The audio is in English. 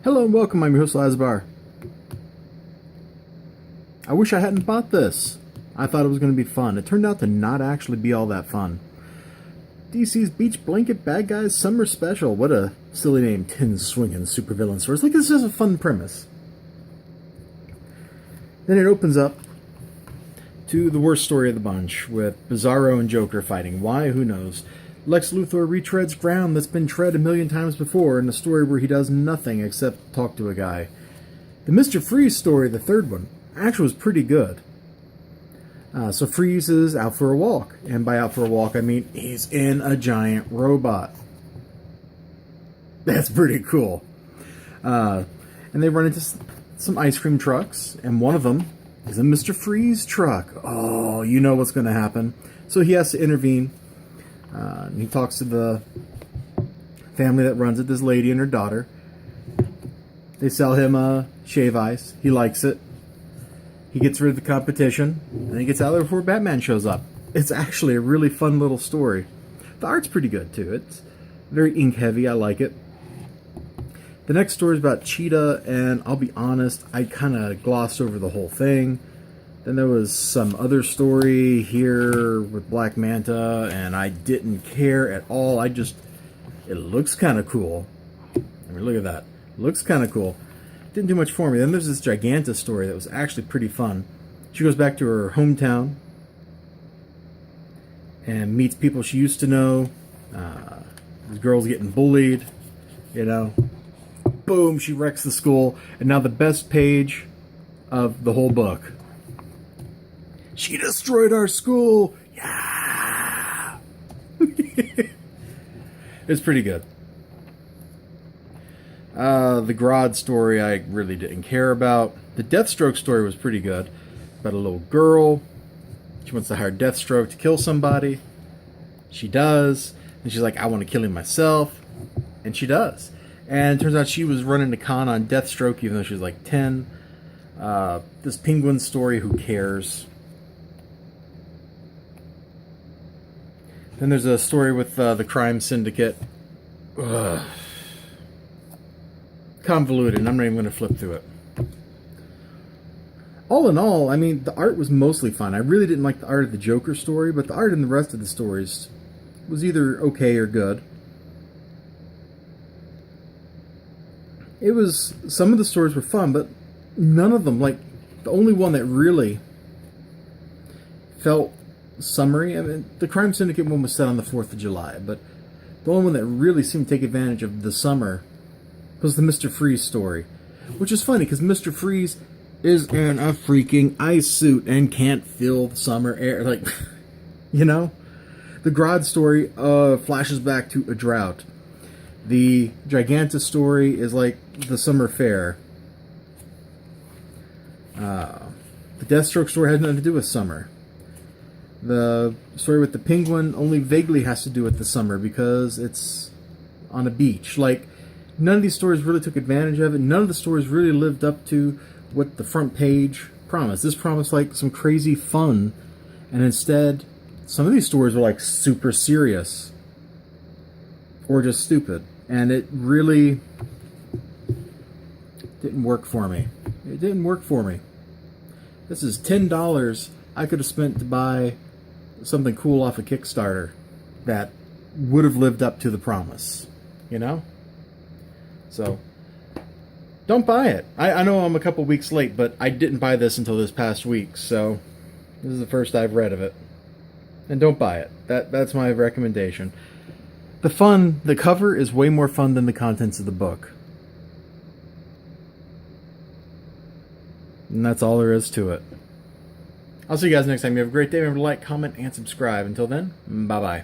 Hello and welcome, I'm your host Elizibar. I wish I hadn't bought this. I thought it was going to be fun. It turned out to not actually be all that fun. DC's Beach Blanket Bad Guys Summer Special. What a silly name, tin swinging supervillain stories. Like, this is a fun premise. Then it opens up to the worst story of the bunch, with Bizarro and Joker fighting. Why? Who knows? Lex Luthor retreads ground that's been tread a million times before in a story where he does nothing except talk to a guy. The Mr. Freeze story, the third one, actually was pretty good. So Freeze is out for a walk. And by out for a walk, I mean he's in a giant robot. That's pretty cool. And they run into some ice cream trucks, and one of them is a Mr. Freeze truck. Oh, you know what's going to happen. So he has to intervene. He talks to the family that runs it, this lady and her daughter. They sell him shave ice. He likes it. He gets rid of the competition, and he gets out there before Batman shows up. It's actually a really fun little story. The art's pretty good, too. It's very ink-heavy. I like it. The next story is about Cheetah, and I'll be honest, I kind of glossed over the whole thing. Then there was some other story here with Black Manta, and I didn't care at all. It looks kind of cool. I mean, look at that. It looks kind of cool. Didn't do much for me. Then there's this Giganta story that was actually pretty fun. She goes back to her hometown and meets people she used to know. The girl's getting bullied, you know. Boom, she wrecks the school. And now the best page of the whole book. She destroyed our school! Yeah! It's pretty good. The Grodd story I really didn't care about. The Deathstroke story was pretty good. About a little girl. She wants to hire Deathstroke to kill somebody. She does. And she's like, I want to kill him myself. And she does. And it turns out she was running a con on Deathstroke even though she was like 10. This Penguin story, who cares? Then there's a story with the crime syndicate. Ugh. Convoluted, and I'm not even going to flip through it. All in all, I mean, the art was mostly fun. I really didn't like the art of the Joker story, but the art in the rest of the stories was either okay or good. Some of the stories were fun, but none of them, like, the only one that really felt summery, I mean, the Crime Syndicate one was set on the 4th of July, but the only one that really seemed to take advantage of the summer was the Mr. Freeze story. Which is funny, because Mr. Freeze is in a freaking ice suit and can't feel the summer air. Like, you know? The Grodd story flashes back to a drought. The Giganta story is like the summer fair. The Deathstroke story has nothing to do with summer. The story with the Penguin only vaguely has to do with the summer because it's on a beach. Like, none of these stories really took advantage of it. None of the stories really lived up to what the front page promised. This promised like some crazy fun, and instead, some of these stories were like super serious or just stupid, and it really didn't work for me. It didn't work for me. This is $10 I could have spent to buy something cool off a Kickstarter that would have lived up to the promise, you know? So, don't buy it. I know I'm a couple weeks late, but I didn't buy this until this past week, so this is the first I've read of it. And don't buy it. That's my recommendation. The cover is way more fun than the contents of the book. And that's all there is to it. I'll see you guys next time. You have a great day. Remember to like, comment, and subscribe. Until then, bye-bye.